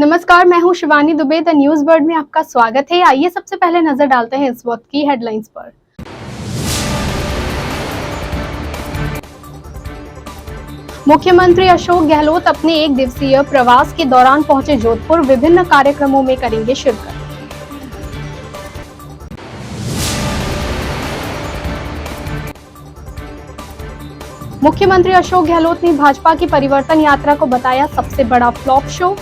नमस्कार, मैं हूं Shivani Dubey. The news world में आपका स्वागत है। आइए सबसे पहले नजर डालते हैं इस वक्त की हेडलाइंस पर। मुख्यमंत्री अशोक गहलोत अपने एक दिवसीय प्रवास के दौरान पहुंचे जोधपुर। विभिन्न कार्यक्रमों में करेंगे शिरकत। मुख्यमंत्री अशोक गहलोत ने भाजपा की परिवर्तन यात्रा को बताया सबसे बड़ा फ्लॉप शो।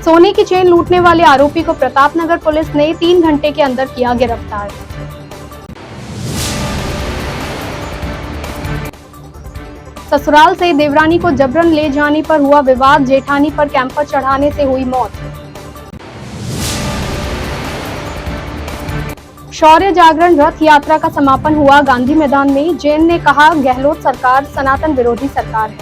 सोने की चेन लूटने वाले आरोपी को प्रतापनगर पुलिस ने 3 घंटे के अंदर किया गिरफ्तार। ससुराल से देवरानी को जबरन ले जाने पर हुआ विवाद। जेठानी पर कैंपर चढ़ाने से हुई मौत। शौर्य जागरण रथ यात्रा का समापन हुआ गांधी मैदान में। जैन ने कहा, गहलोत सरकार सनातन विरोधी सरकार है।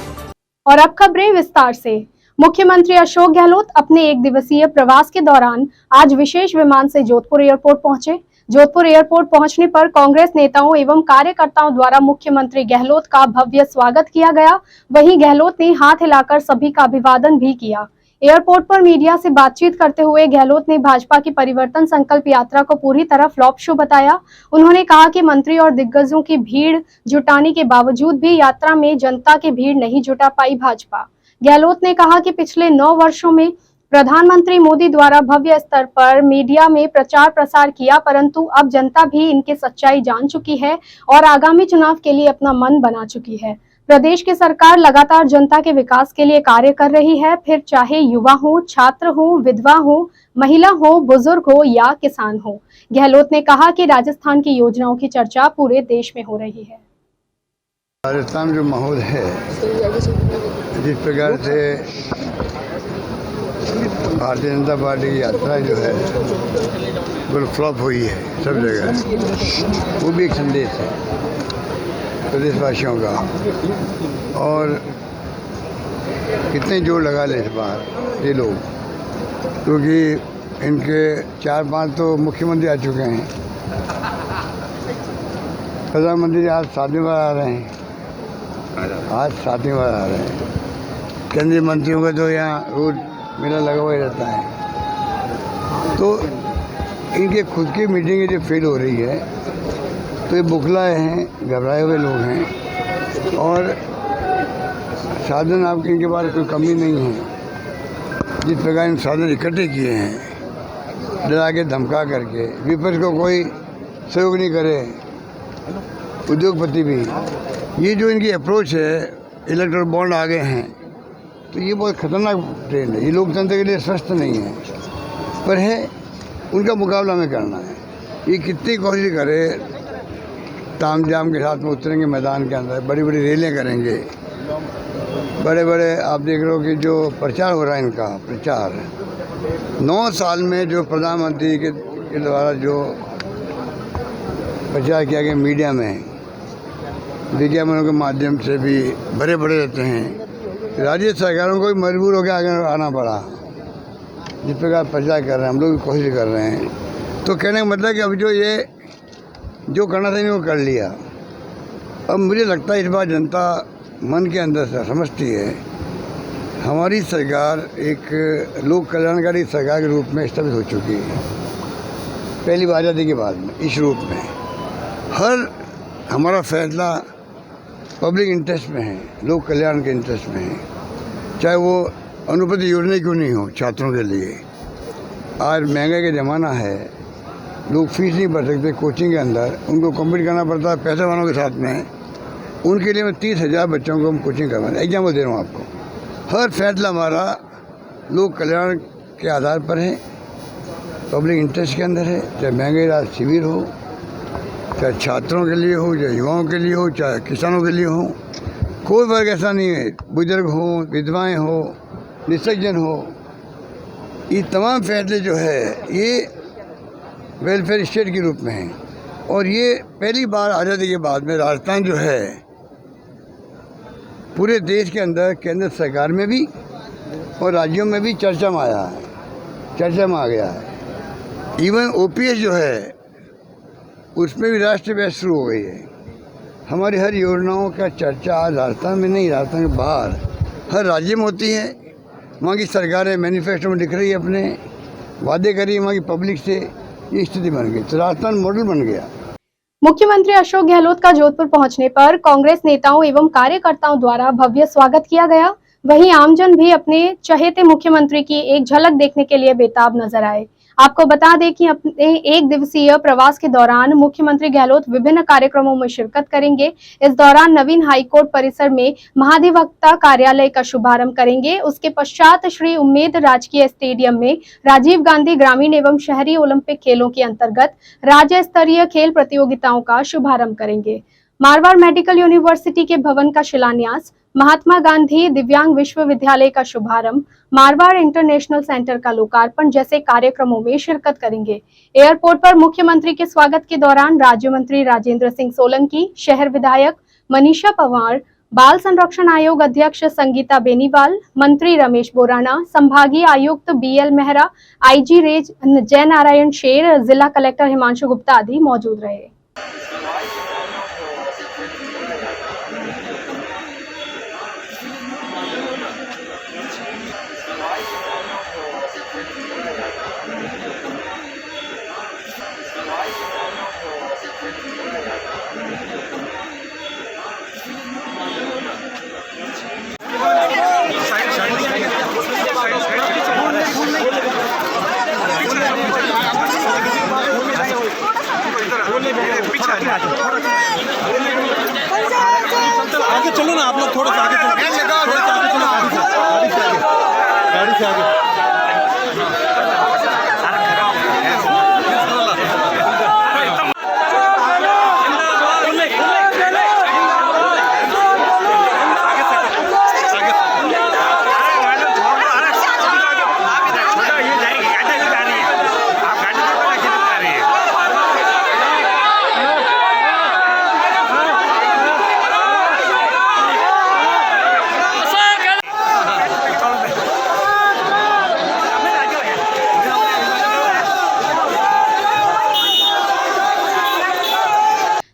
और अब खबरें विस्तार से। मुख्यमंत्री अशोक गहलोत अपने एक दिवसीय प्रवास के दौरान आज विशेष विमान से जोधपुर एयरपोर्ट पहुंचे। जोधपुर एयरपोर्ट पहुंचने पर कांग्रेस नेताओं एवं कार्यकर्ताओं द्वारा मुख्यमंत्री गहलोत का भव्य स्वागत किया गया। वहीं गहलोत ने हाथ हिलाकर सभी का अभिवादन भी किया। एयरपोर्ट पर मीडिया से बातचीत करते हुए गहलोत ने भाजपा की परिवर्तन संकल्प यात्रा को पूरी तरह फ्लॉप शो बताया। उन्होंने कहा कि मंत्री और दिग्गजों की भीड़ जुटाने के बावजूद भी यात्रा में जनता की भीड़ नहीं जुटा पाई भाजपा। गहलोत ने कहा कि पिछले 9 वर्षों में प्रधानमंत्री मोदी द्वारा भव्य स्तर पर मीडिया में प्रचार प्रसार किया, परंतु अब जनता भी इनकी सच्चाई जान चुकी है और आगामी चुनाव के लिए अपना मन बना चुकी है। प्रदेश की सरकार लगातार जनता के विकास के लिए कार्य कर रही है, फिर चाहे युवा हो, छात्र हो, विधवा हो, महिला हो, बुजुर्ग हो या किसान हो। गहलोत ने कहा कि राजस्थान की योजनाओं की चर्चा पूरे देश में हो रही है। राजस्थान जो माहौल है, जिस प्रकार से भारतीय जनता पार्टी की यात्रा जो है बिल्कुल फ्लॉप हुई है सब जगह, वो भी एक संदेश है प्रदेशवासियों का। और कितने जोर लगा ले इस बार ये लोग, क्योंकि इनके 4-5 तो मुख्यमंत्री आ चुके हैं, प्रधानमंत्री आज 7वीं बार आ रहे हैं, आज 7वीं बार आ रहे हैं। केंद्रीय मंत्रियों का तो यहाँ रोज मेला लगा हुआ ही रहता है। तो इनके खुद की मीटिंगें जो फेल हो रही है, तो ये बुखलाए हैं, घबराए हुए लोग हैं और साधन आपके इनके पास कोई कमी नहीं है। जिस प्रकार इन साधन इकट्ठे किए हैं डरा के धमका करके, विपक्ष को कोई सहयोग नहीं करे, उद्योगपति भी, ये जो इनकी अप्रोच है, इलेक्ट्रल बॉन्ड आ गए हैं, तो ये बहुत खतरनाक ट्रेंड है। ये लोकतंत्र के लिए स्वस्थ नहीं है, पर है उनका मुकाबला हमें करना है। ये कितनी कोशिश करे, ताम जाम के साथ में उतरेंगे मैदान के अंदर, बड़ी बड़ी रेलें करेंगे, बड़े बड़े आप देख रहे हो कि जो प्रचार हो रहा है, इनका प्रचार 9 साल में जो प्रधानमंत्री के द्वारा जो प्रचार किया गया मीडिया में, विज्ञापनों के माध्यम से भी बड़े बड़े रहते हैं। राज्य सरकारों को भी मजबूर होकर आगे आना पड़ा, जिस प्रकार प्रचार कर रहे हैं, हम लोग भी कोशिश कर रहे हैं। तो कहने का मतलब कि अब जो करना था वो कर लिया। अब मुझे लगता है इस बार जनता मन के अंदर से समझती है हमारी सरकार एक लोक कल्याणकारी सरकार के रूप में स्थापित हो चुकी है। पहली बार आज़ादी के बाद में इस रूप में हर हमारा फैसला पब्लिक इंटरेस्ट में है, लोक कल्याण के इंटरेस्ट में है। चाहे वो अनुपति योजना क्यों नहीं हो छात्रों के लिए। आज महंगाई का ज़माना है, लोग फीस नहीं भर सकते कोचिंग के अंदर, उनको कम्पीट करना पड़ता है पैसे वालों के साथ में। उनके लिए मैं 30,000 बच्चों को हम कोचिंग करवाना, एग्जाम्पल दे रहा हूँ आपको। हर फैसला हमारा लोक कल्याण के आधार पर है, पब्लिक इंटरेस्ट के अंदर है। चाहे महंगाई राहत शिविर हो, चाहे छात्रों के लिए हो, चाहे युवाओं के लिए हो, चाहे किसानों के लिए हो, कोई वर्ग ऐसा नहीं है, बुजुर्ग हो, विधवाएं हो, निसज्जन हो, ये तमाम फैसले जो है ये वेलफेयर स्टेट के रूप में है। और ये पहली बार आज़ादी के बाद में राजस्थान जो है पूरे देश के अंदर केंद्र सरकार में भी और राज्यों में भी चर्चा में आया है, चर्चा में आ गया है। इवन ओपीएस जो है उसमें भी राष्ट्रीय बहस शुरू हो गई है। हमारी हर योजनाओं का चर्चा आज राजस्थान में नहीं, राजस्थान के बाहर हर राज्य में होती है। वहाँ की सरकारें मैनिफेस्टो में लिख रही है, अपने वादे करी वहाँ की पब्लिक से, ये स्थिति बन गई, तो राजस्थान मॉडल बन गया। मुख्यमंत्री अशोक गहलोत का जोधपुर पहुंचने पर कांग्रेस नेताओं एवं कार्यकर्ताओं द्वारा भव्य स्वागत किया गया। वहीं आमजन भी अपने चहेते मुख्यमंत्री की एक झलक देखने के लिए बेताब नजर आए। आपको बता दें कि अपने एक दिवसीय प्रवास के दौरान मुख्यमंत्री गहलोत विभिन्न कार्यक्रमों में शिरकत करेंगे। इस दौरान नवीन हाईकोर्ट परिसर में महाधिवक्ता कार्यालय का शुभारंभ करेंगे। उसके पश्चात श्री उम्मेद राजकीय स्टेडियम में राजीव गांधी ग्रामीण एवं शहरी ओलंपिक खेलों के अंतर्गत राज्य स्तरीय खेल प्रतियोगिताओं का शुभारंभ करेंगे। मारवाड़ मेडिकल यूनिवर्सिटी के भवन का शिलान्यास, महात्मा गांधी दिव्यांग विश्वविद्यालय का शुभारंभ, मारवाड़ इंटरनेशनल सेंटर का लोकार्पण जैसे कार्यक्रमों में शिरकत करेंगे। एयरपोर्ट पर मुख्यमंत्री के स्वागत के दौरान राज्य मंत्री राजेंद्र सिंह सोलंकी, शहर विधायक मनीषा पंवार, बाल संरक्षण आयोग अध्यक्ष संगीता बेनीवाल, मंत्री रमेश बोराना, संभागीय आयुक्त BL मेहरा, IG रेज जय नारायण शेर, जिला कलेक्टर हिमांशु गुप्ता आदि मौजूद रहे। आगे चलो ना आप लोग, थोड़ा सा आगे चलो, थोड़ा सा आगे चलो, गाड़ी से आगे।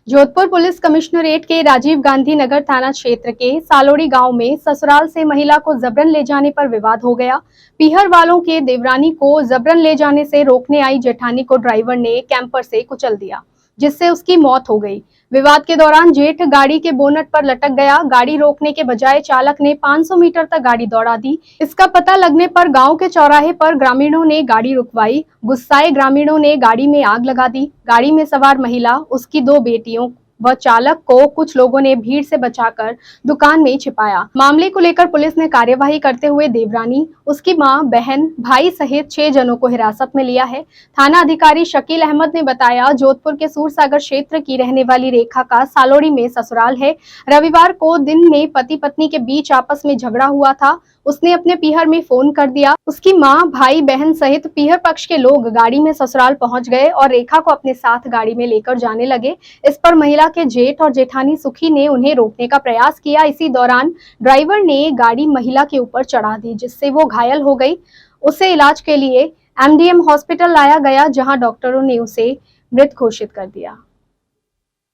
जोधपुर पुलिस कमिश्नरेट के राजीव गांधी नगर थाना क्षेत्र के सालोड़ी गांव में ससुराल से महिला को जबरन ले जाने पर विवाद हो गया। पीहर वालों के देवरानी को जबरन ले जाने से रोकने आई जेठानी को ड्राइवर ने कैंपर से कुचल दिया, जिससे उसकी मौत हो गई। विवाद के दौरान जेठ गाड़ी के बोनट पर लटक गया। गाड़ी रोकने के बजाय चालक ने 500 मीटर तक गाड़ी दौड़ा दी। इसका पता लगने पर गांव के चौराहे पर ग्रामीणों ने गाड़ी रुकवाई। गुस्साए ग्रामीणों ने गाड़ी में आग लगा दी। गाड़ी में सवार महिला, उसकी 2 बेटियों व चालक को कुछ लोगों ने भीड़ से बचाकर दुकान में छिपाया। मामले को लेकर पुलिस ने कार्यवाही करते हुए देवरानी, उसकी मां, बहन, भाई सहित 6 जनों को हिरासत में लिया है। थाना अधिकारी शकील अहमद ने बताया, जोधपुर के सूरसागर क्षेत्र की रहने वाली रेखा का सालोड़ी में ससुराल है। रविवार को दिन में पति पत्नी के बीच आपस में झगड़ा हुआ था। उसने अपने पीहर में फोन कर दिया। उसकी मां, भाई, बहन सहित पीहर पक्ष के लोग गाड़ी में ससुराल पहुंच गए और रेखा को अपने साथ गाड़ी में लेकर जाने लगे। इस पर महिला के जेठ और जेठानी सुखी ने उन्हें रोकने का प्रयास किया। इसी दौरान ड्राइवर ने गाड़ी महिला के ऊपर चढ़ा दी, जिससे वो घायल हो गई। उसे इलाज के लिए MDM हॉस्पिटल लाया गया, जहां डॉक्टरों ने उसे मृत घोषित कर दिया।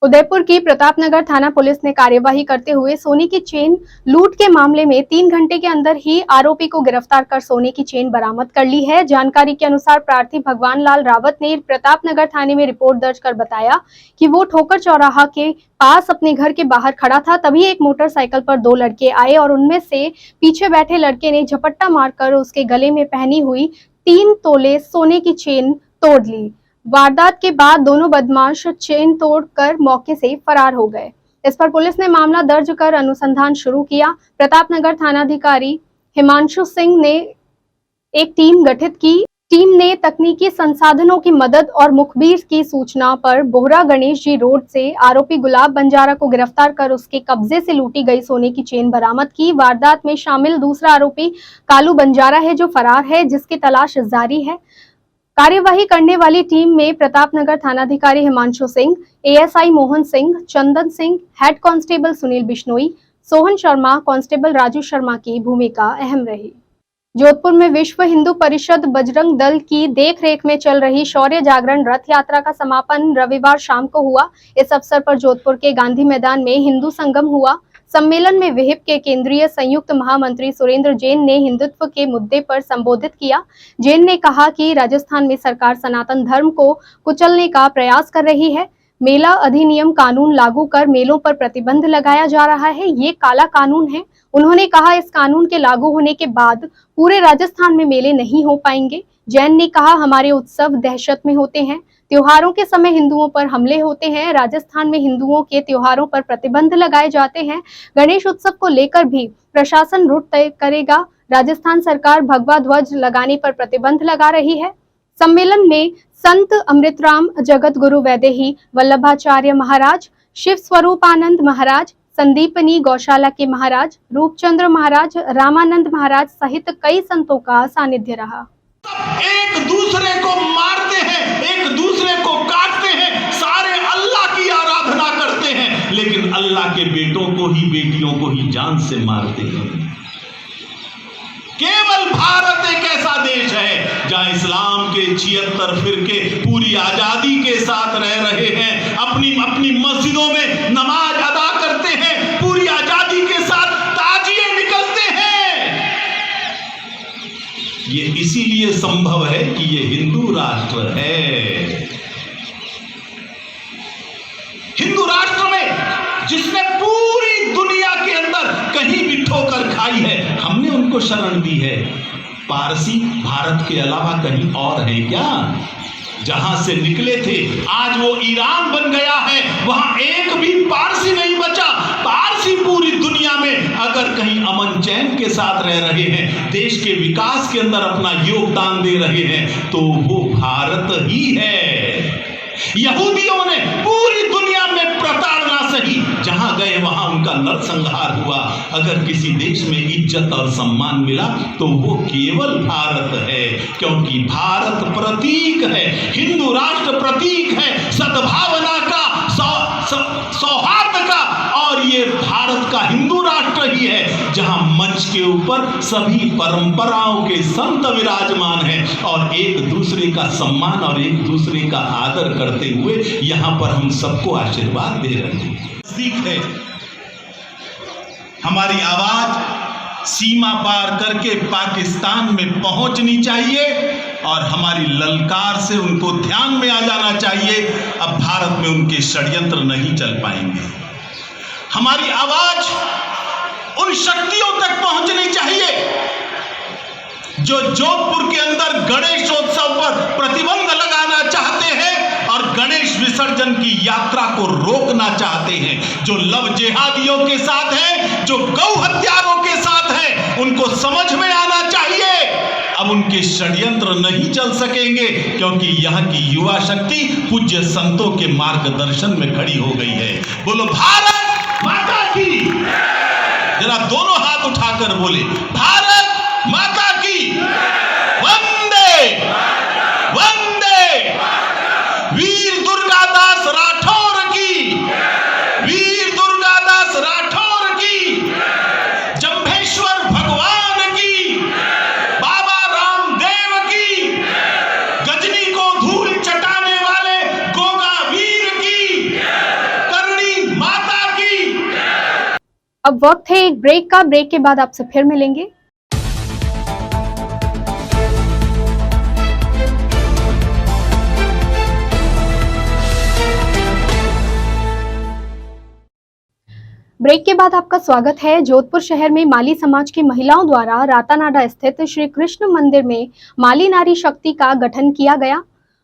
उदयपुर की प्रतापनगर थाना पुलिस ने कार्यवाही करते हुए सोने की चेन लूट के मामले में 3 घंटे के अंदर ही आरोपी को गिरफ्तार कर सोने की चेन बरामद कर ली है। जानकारी के अनुसार प्रार्थी भगवान लाल रावत ने प्रतापनगर थाने में रिपोर्ट दर्ज कर बताया कि वो ठोकर चौराहा के पास अपने घर के बाहर खड़ा था। तभी एक मोटरसाइकिल पर 2 लड़के आए और उनमें से पीछे बैठे लड़के ने झपट्टा मारकर उसके गले में पहनी हुई 3 तोले सोने की चेन तोड़ ली। वारदात के बाद दोनों बदमाश चेन तोड़कर मौके से फरार हो गए। इस पर पुलिस ने मामला दर्ज कर अनुसंधान शुरू किया। प्रतापनगर थानाधिकारी हिमांशु सिंह ने एक टीम गठित की। टीम ने तकनीकी संसाधनों की मदद और मुखबिर की सूचना पर बोहरा गणेश जी रोड से आरोपी गुलाब बंजारा को गिरफ्तार कर उसके कब्जे से लूटी गई सोने की चेन बरामद की। वारदात में शामिल दूसरा आरोपी कालू बंजारा है, जो फरार है, जिसकी तलाश जारी है। कार्यवाही करने वाली टीम में प्रतापनगर थानाधिकारी Himanshu Singh, ASI Mohan Singh, Chandan Singh, head constable Sunil Bishnoi, Sohan Sharma, constable Raju Sharma की भूमिका अहम रही। जोधपुर में विश्व हिंदू परिषद बजरंग दल की देखरेख में चल रही शौर्य जागरण रथ यात्रा का समापन रविवार शाम को हुआ। इस अवसर पर जोधपुर के गांधी मैदान में हिंदू संगम हुआ। सम्मेलन में विहिप के केंद्रीय संयुक्त महामंत्री सुरेंद्र जैन ने हिंदुत्व के मुद्दे पर संबोधित किया। जैन ने कहा कि राजस्थान में सरकार सनातन धर्म को कुचलने का प्रयास कर रही है। मेला अधिनियम कानून लागू कर मेलों पर प्रतिबंध लगाया जा रहा है, ये काला कानून है। उन्होंने कहा इस कानून के लागू होने के बाद पूरे राजस्थान में मेले नहीं हो पाएंगे। जैन ने कहा हमारे उत्सव दहशत में होते हैं, त्योहारों के समय हिंदुओं पर हमले होते हैं। राजस्थान में हिंदुओं के त्योहारों पर प्रतिबंध लगाए जाते हैं। गणेश उत्सव को लेकर भी प्रशासन रूट तय करेगा। राजस्थान सरकार भगवा ध्वज लगाने पर प्रतिबंध लगा रही है। सम्मेलन में संत अमृतराम जगत गुरु वैदेही वल्लभाचार्य महाराज, शिव स्वरूपानंद महाराज, संदीपनी गौशाला के महाराज, रूपचंद्र महाराज, रामानंद महाराज सहित कई संतों का सानिध्य रहा। एक दूसरे को मारते हैं, एक दूसरे को काटते हैं, सारे अल्लाह की आराधना करते हैं, लेकिन अल्लाह के बेटों को ही, बेटियों को ही जान से मारते हैं। केवल भारत एक ऐसा देश है जहां इस्लाम के 76 फिरके पूरी आजादी के साथ रह रहे हैं, अपनी अपनी मस्जिदों में नमाज अदा करते हैं, पूरी आजादी के साथ ताजिए निकलते हैं। ये इसीलिए संभव है कि ये हिंदू राष्ट्र है। हिंदू राष्ट्र में जिसने पूरी दुनिया के अंदर कहीं भी ठोकर खाई है, हमने उनको शरण दी है। पारसी भारत के अलावा कहीं और है क्या? जहां से निकले थे आज वो ईरान बन गया है, वहां एक भी पारसी नहीं बचा। पारसी पूरी दुनिया में अगर कहीं अमन चैन के साथ रह रहे हैं, देश के विकास के अंदर अपना योगदान दे रहे हैं, तो वो भारत ही है। यहूदियों ने पूरी दुनिया में प्रताड़ना सही, जहां गए वहां उनका नरसंहार हुआ। अगर किसी देश में इज्जत और सम्मान मिला तो वो केवल भारत है, क्योंकि भारत प्रतीक है, हिंदू राष्ट्र प्रतीक है सद्भावना का, सौहार्द का, और ये भारत का हिंदू राष्ट्र ही है जहां मंच के ऊपर सभी परंपराओं के संत विराजमान हैं और एक दूसरे का सम्मान और एक दूसरे का आदर करते हुए यहां पर हम सबको आशीर्वाद दे रहे हैं। सीख है हमारी आवाज सीमा पार करके पाकिस्तान में पहुंचनी चाहिए और हमारी ललकार से उनको ध्यान में आ जाना चाहिए। अब भारत में उनके षड्यंत्र नहीं चल पाएंगे। हमारी आवाज उन शक्तियों तक पहुंचनी चाहिए जो जोधपुर के अंदर गणेशोत्सव पर प्रतिबंध लगाना चाहते हैं और गणेश विसर्जन की यात्रा को रोकना चाहते हैं, जो लव जिहादियों के साथ हैं, जो गौ हत्यारों के साथ हैं। उनको समझ में आना चाहिए अब उनके षड्यंत्र नहीं चल सकेंगे, क्योंकि यहाँ की युवा शक्ति पूज्य संतों के मार्गदर्शन में खड़ी हो गई है। बोलो भारत माता की, जरा दोनों हाथ उठाकर बोले भारत माता की, वंदे वंदे। वीर दुर्गादास राठौर की, वीर दुर्गादास राठौर की, जंभेश्वर भगवान की, बाबा रामदेव की, गजनी को धूल चटाने वाले गोगा वीर की, करणी माता की। अब वक्त है एक ब्रेक का। ब्रेक के बाद आपसे फिर मिलेंगे। ब्रेक के बाद आपका स्वागत है। जोधपुर शहर में माली समाज की महिलाओं द्वारा रातानाडा स्थित श्री कृष्ण मंदिर में माली नारी शक्ति का गठन किया गया।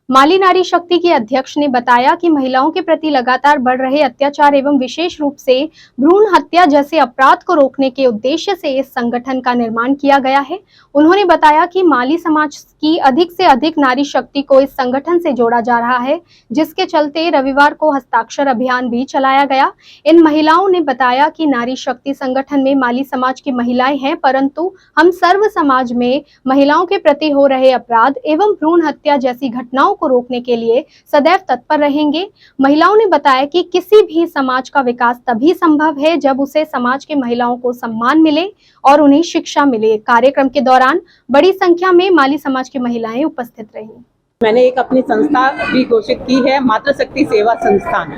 माली नारी शक्ति के अध्यक्ष ने बताया कि महिलाओं के प्रति लगातार बढ़ रहे अत्याचार एवं विशेष रूप से भ्रूण हत्या जैसे अपराध को रोकने के उद्देश्य से इस संगठन का निर्माण किया गया है। उन्होंने बताया कि माली समाज की अधिक से अधिक नारी शक्ति को इस संगठन से जोड़ा जा रहा है, जिसके चलते रविवार को हस्ताक्षर अभियान भी चलाया गया। इन महिलाओं ने बताया कि नारी शक्ति संगठन में माली समाज की महिलाएं हैं, परंतु हम सर्व समाज में महिलाओं के प्रति हो रहे अपराध एवं भ्रूण हत्या जैसी घटनाओं को रोकने के लिए सदैव तत्पर रहेंगे। महिलाओं ने बताया कि किसी भी समाज का विकास तभी संभव है जब उसे समाज के महिलाओं को सम्मान मिले और उन्हें शिक्षा मिले। कार्यक्रम के दौरान बड़ी संख्या में माली समाज की महिलाएं उपस्थित रहीं। मैंने एक अपनी संस्था भी घोषित की है, मातृशक्ति सेवा संस्थान,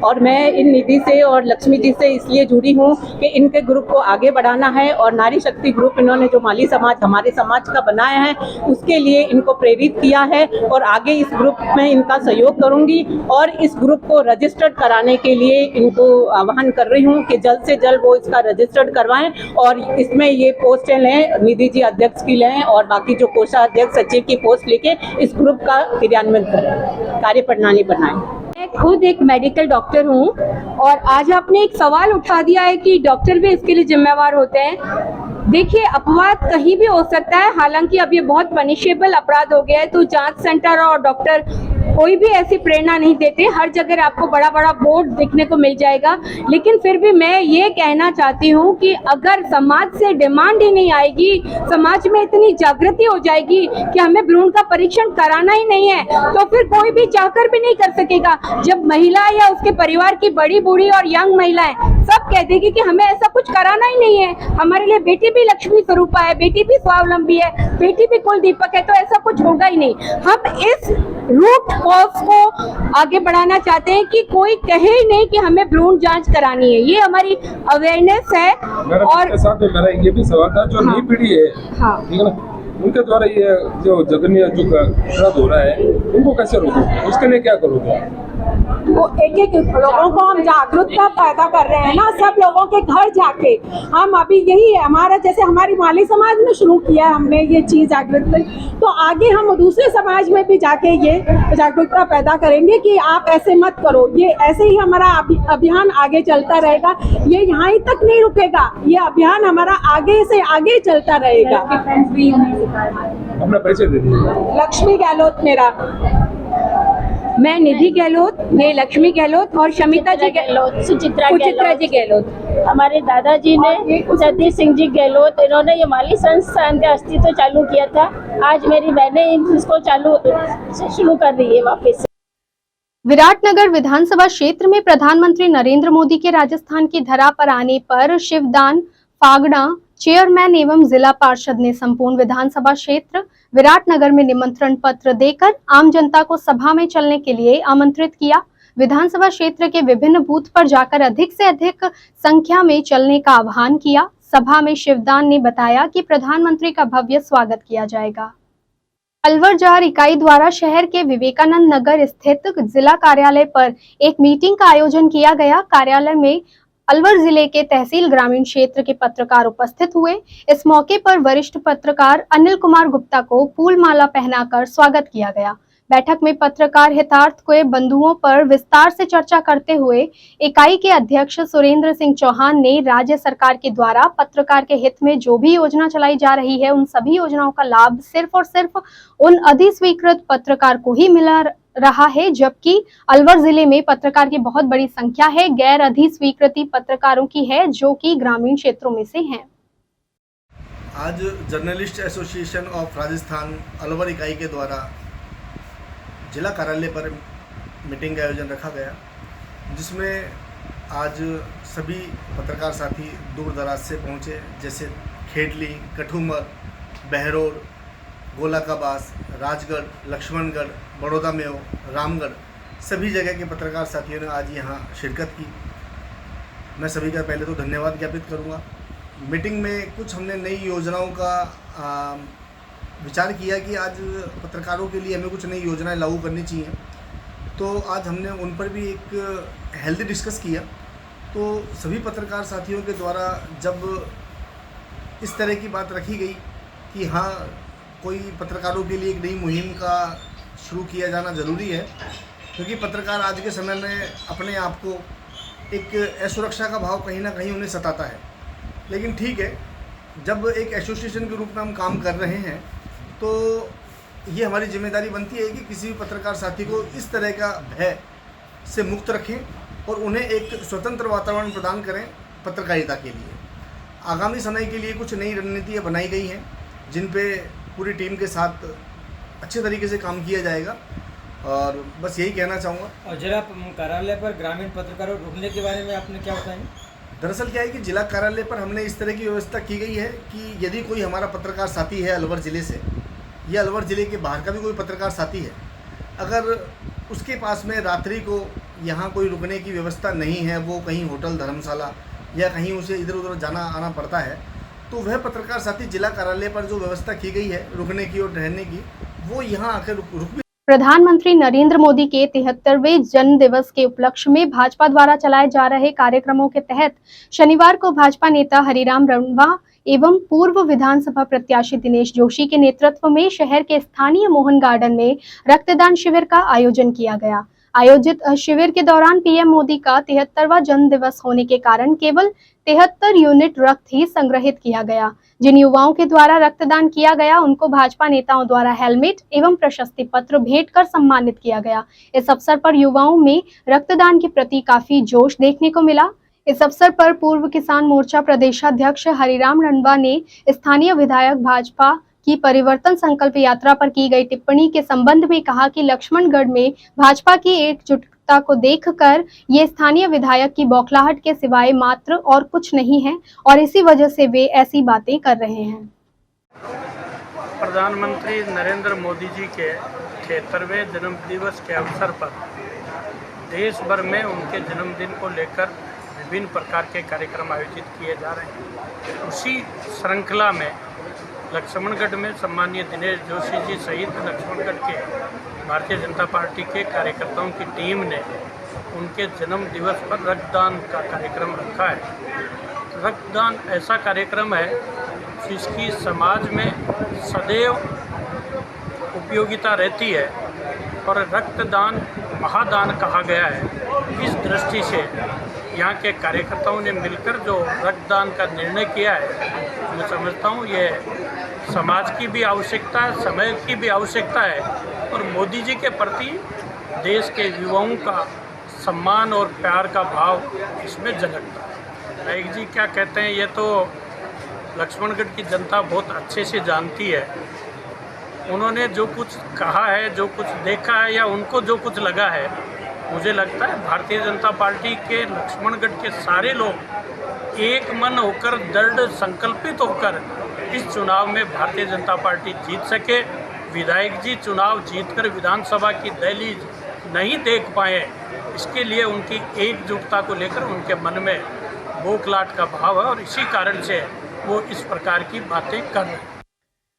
और मैं इन निधि से और लक्ष्मी जी से इसलिए जुड़ी हूँ कि इनके ग्रुप को आगे बढ़ाना है और नारी शक्ति ग्रुप इन्होंने जो माली समाज हमारे समाज का बनाया है उसके लिए इनको प्रेरित किया है और आगे इस ग्रुप में इनका सहयोग करूँगी और इस ग्रुप को रजिस्टर्ड कराने के लिए इनको आह्वान कर रही हूँ कि जल्द से जल्द वो इसका रजिस्टर्ड करवाएं और इसमें ये पोस्टें लें, निधि जी अध्यक्ष की लें और बाकी जो कोषाध्यक्ष सचिव की पोस्ट लेके इस ग्रुप का क्रियान्वयन करें, कार्य प्रणाली बनाएं। मैं खुद एक मेडिकल डॉक्टर हूँ और आज आपने एक सवाल उठा दिया है कि डॉक्टर भी इसके लिए जिम्मेवार होते हैं। देखिए, अपवाद कहीं भी हो सकता है, हालांकि अब ये बहुत पनिशेबल अपराध हो गया है, तो जांच सेंटर और डॉक्टर कोई भी ऐसी प्रेरणा नहीं देते। हर जगह आपको बड़ा बड़ा बोर्ड देखने को मिल जाएगा, लेकिन फिर भी मैं ये कहना चाहती हूँ कि अगर समाज से डिमांड ही नहीं आएगी, समाज में इतनी जागृति हो जाएगी कि हमें भ्रूण का परीक्षण कराना ही नहीं है, तो फिर कोई भी चाहकर भी नहीं कर सकेगा। जब महिला या उसके परिवार की बड़ी बूढ़ी और यंग महिलाएं सब कह देगी कि हमें ऐसा कुछ कराना ही नहीं है, हमारे लिए बेटी भी लक्ष्मी स्वरूपा है, बेटी भी स्वावलंबी है, बेटी भी कुल दीपक है, तो ऐसा कुछ होगा ही नहीं। हम इस रूट कॉज को आगे बढ़ाना चाहते हैं कि कोई कहे ही नहीं कि हमें भ्रूण जांच करानी है। ये हमारी अवेयरनेस है। और साथ में मेरा ये भी सवाल था, जो नई पीढ़ी है, ठीक है ना, उनके द्वारा ये जो जघन्य जो अपराध हो रहा है उनको कैसे रोकोगे, उसके लिए क्या करोगे? वो एक एक लोगों को हम जागरूकता पैदा कर रहे हैं ना, सब लोगों के घर जाके हम अभी यही है हमारा, जैसे हमारी माली समाज में शुरू किया हमने ये चीज़ जागरूकता, तो आगे हम दूसरे समाज में भी जाके ये जागरूकता पैदा करेंगे कि आप ऐसे मत करो। ये ऐसे ही हमारा अभियान आगे चलता रहेगा, ये यहाँ ही तक नहीं रुकेगा, ये अभियान हमारा आगे से आगे चलता रहेगा। अपना परिचय दे दीजिए। लक्ष्मी गहलोत मेरा। मैं निधि गहलोत, ये लक्ष्मी गहलोत और शमिता जी गहलोत, सुचित्रा जी गहलोत। हमारे दादाजी ने सतीश सिंह जी गहलोत, इन्होंने ये माली संस्थान का अस्तित्व चालू किया था। आज मेरी बहनें इसको शुरू कर रही है वापस से। विराटनगर विधानसभा क्षेत्र में प्रधानमंत्री नरेंद्र मोदी के राजस्थान की धरा पर आने पर शिवदान फागड़ा चेयरमैन एवं जिला पार्षद ने संपूर्ण विधानसभा क्षेत्र विराटनगर में निमंत्रण पत्र देकर आम जनता को सभा में चलने के लिए आमंत्रित किया। विधानसभा क्षेत्र के विभिन्न बूथ पर जाकर अधिक से अधिक संख्या में चलने का आह्वान किया। सभा में शिवदान ने बताया कि प्रधानमंत्री का भव्य स्वागत किया जाएगा। अलवर जार इकाई द्वारा शहर के विवेकानंद नगर स्थित जिला कार्यालय पर एक मीटिंग का आयोजन किया गया। कार्यालय में अलवर जिले के तहसील ग्रामीण क्षेत्र के पत्रकार उपस्थित हुए। इस मौके पर वरिष्ठ पत्रकार अनिल कुमार गुप्ता को फूल माला पहनाकर स्वागत किया गया। बैठक में पत्रकार हितार्थ के बंधुओं पर विस्तार से चर्चा करते हुए इकाई के अध्यक्ष सुरेंद्र सिंह चौहान ने राज्य सरकार के द्वारा पत्रकार के हित में जो भी योजना चलाई जा रही है, उन सभी योजनाओं का लाभ सिर्फ और सिर्फ उन अधिस्वीकृत पत्रकार को ही मिला रहा है, जबकि अलवर जिले में पत्रकार की बहुत बड़ी संख्या है गैर अधिस्वीकृति पत्रकारों की है, जो कि ग्रामीण क्षेत्रों में से हैं। आज journalist association of Rajasthan Alwar इकाई के द्वारा जिला कार्यालय पर मीटिंग का आयोजन रखा गया, जिसमें आज सभी पत्रकार साथी दूर दराज से पहुंचे, जैसे खेडली, कठुमर, बहरोड, गोलाकाबास, राजगढ़, लक्ष्मणगढ़, बड़ौदा में रामगढ़, सभी जगह के पत्रकार साथियों ने आज यहाँ शिरकत की। मैं सभी का पहले तो धन्यवाद ज्ञापित करूँगा। मीटिंग में कुछ हमने नई योजनाओं का विचार किया कि आज पत्रकारों के लिए हमें कुछ नई योजनाएं लागू करनी चाहिए, तो आज हमने उन पर भी एक हेल्दी डिस्कस किया। तो सभी पत्रकार साथियों के द्वारा जब इस तरह की बात रखी गई कि हाँ, कोई पत्रकारों के लिए एक नई मुहिम का शुरू किया जाना ज़रूरी है, क्योंकि पत्रकार आज के समय में अपने आप को एक असुरक्षा का भाव कहीं ना कहीं उन्हें सताता है। लेकिन ठीक है, जब एक एसोसिएशन के रूप में हम काम कर रहे हैं, तो ये हमारी जिम्मेदारी बनती है कि किसी भी पत्रकार साथी को इस तरह का भय से मुक्त रखें और उन्हें एक स्वतंत्र वातावरण प्रदान करें पत्रकारिता के लिए। आगामी समय के लिए कुछ नई रणनीतियाँ बनाई गई हैं, जिन पे पूरी टीम के साथ अच्छे तरीके से काम किया जाएगा और बस यही कहना चाहूँगा। और जिला कार्यालय पर ग्रामीण पत्रकारों रुकने के बारे में आपने क्या बताया? दरअसल क्या है कि जिला कार्यालय पर हमने इस तरह की व्यवस्था की गई है कि यदि कोई हमारा पत्रकार साथी है अलवर ज़िले से या अलवर ज़िले के बाहर का भी कोई पत्रकार साथी है, अगर उसके पास में रात्रि को यहाँ कोई रुकने की व्यवस्था नहीं है, वो कहीं होटल धर्मशाला या कहीं उसे इधर उधर जाना आना पड़ता है, तो वह पत्रकार साथी जिला कार्यालय पर जो व्यवस्था की गई है रुकने की और ठहरने की, वो यहाँ आकर रुक भी। प्रधानमंत्री नरेंद्र मोदी के 73वें जन्म दिवस के उपलक्ष्य में भाजपा द्वारा चलाए जा रहे कार्यक्रमों के तहत शनिवार को भाजपा नेता हरिराम रणवा एवं पूर्व विधानसभा प्रत्याशी दिनेश जोशी के नेतृत्व में शहर के स्थानीय मोहन गार्डन में रक्तदान शिविर का आयोजन किया गया। आयोजित शिविर के दौरान पीएम मोदी का 73वां जन्म दिवस होने के कारण केवल 73 यूनिट रक्त ही संग्रहित किया गया। जिन युवाओं के द्वारा रक्तदान किया गया उनको भाजपा नेताओं द्वारा हेलमेट एवं प्रशस्ति पत्र भेंट कर सम्मानित किया गया। इस अवसर पर युवाओं में रक्तदान के प्रति काफी जोश देखने को मिला। इस अवसर पर पूर्व किसान मोर्चा प्रदेशाध्यक्ष हरिराम रणवा ने स्थानीय विधायक भाजपा की परिवर्तन संकल्प यात्रा पर की गई टिप्पणी के संबंध में कहा कि लक्ष्मणगढ़ में भाजपा की एकजुटता को देखकर ये स्थानीय विधायक की बौखलाहट के सिवाय मात्र और कुछ नहीं है और इसी वजह से वे ऐसी बातें कर रहे हैं। प्रधानमंत्री नरेंद्र मोदी जी के 73वें जन्म दिवस के अवसर पर देश भर में उनके जन्मदिन को लेकर विभिन्न प्रकार के कार्यक्रम आयोजित किए जा रहे हैं। उसी श्रृंखला में लक्ष्मणगढ़ में सम्मानीय दिनेश जोशी जी सहित लक्ष्मणगढ़ के भारतीय जनता पार्टी के कार्यकर्ताओं की टीम ने उनके जन्म दिवस पर रक्तदान का कार्यक्रम रखा है। रक्तदान ऐसा कार्यक्रम है जिसकी समाज में सदैव उपयोगिता रहती है और रक्तदान महादान कहा गया है। इस दृष्टि से यहाँ के कार्यकर्ताओं ने मिलकर जो रक्तदान का निर्णय किया है, मैं समझता हूँ ये समाज की भी आवश्यकता है, समय की भी आवश्यकता है और मोदी जी के प्रति देश के युवाओं का सम्मान और प्यार का भाव इसमें झलकता है। नायक जी क्या कहते हैं ये तो लक्ष्मणगढ़ की जनता बहुत अच्छे से जानती है। उन्होंने जो कुछ कहा है, जो कुछ देखा है या उनको जो कुछ लगा है, मुझे लगता है भारतीय जनता पार्टी के लक्ष्मणगढ़ के सारे लोग एक मन होकर दृढ़ संकल्पित होकर इस चुनाव में भारतीय जनता पार्टी जीत सके। विधायक जी चुनाव जीतकर विधानसभा की दहलीज नहीं देख पाए, इसके लिए उनकी एकजुटता को लेकर उनके मन में बौखलाहट का भाव है और इसी कारण से वो इस प्रकार की बातें कर रहे हैं।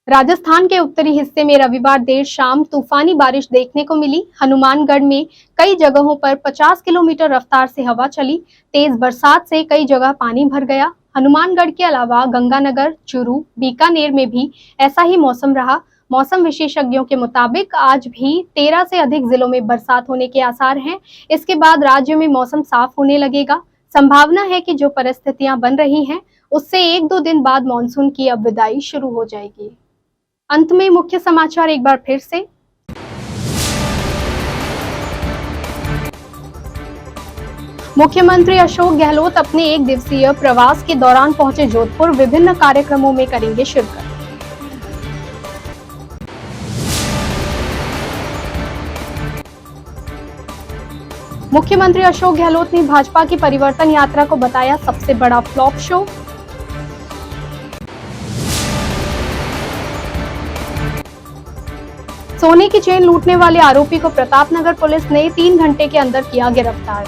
राजस्थान के उत्तरी हिस्से में रविवार देर शाम तूफानी बारिश देखने को मिली। हनुमानगढ़ में कई जगहों पर 50 किलोमीटर रफ्तार से हवा चली। तेज बरसात से कई जगह पानी भर गया। हनुमानगढ़ के अलावा गंगानगर, चूरू, बीकानेर में भी ऐसा ही मौसम रहा। मौसम विशेषज्ञों के मुताबिक आज भी 13 से अधिक जिलों में बरसात होने के आसार हैं। इसके बाद राज्य में मौसम साफ होने लगेगा। संभावना है कि जो परिस्थितियां बन रही हैं उससे 1-2 दिन बाद मानसून की अब विदाई शुरू हो जाएगी। अंत में मुख्य समाचार एक बार फिर से। मुख्यमंत्री अशोक गहलोत अपने 1 दिवसीय प्रवास के दौरान पहुंचे जोधपुर। विभिन्न कार्यक्रमों में करेंगे शिरकत। मुख्यमंत्री अशोक गहलोत ने भाजपा की परिवर्तन यात्रा को बताया सबसे बड़ा फ्लॉप शो। सोने की चेन लूटने वाले आरोपी को प्रतापनगर पुलिस ने 3 घंटे के अंदर किया गिरफ्तार।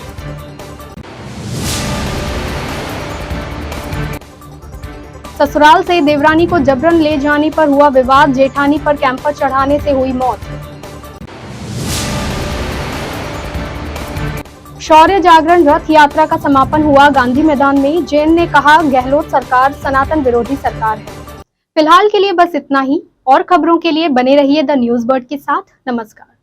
ससुराल से देवरानी को जबरन ले जाने पर हुआ विवाद। जेठानी पर कैंपर चढ़ाने से हुई मौत। शौर्य जागरण रथ यात्रा का समापन हुआ गांधी मैदान में। जैन ने कहा गहलोत सरकार सनातन विरोधी सरकार है। फिलहाल के लिए बस इतना ही। और खबरों के लिए बने रहिए द न्यूज बर्ड के साथ। नमस्कार।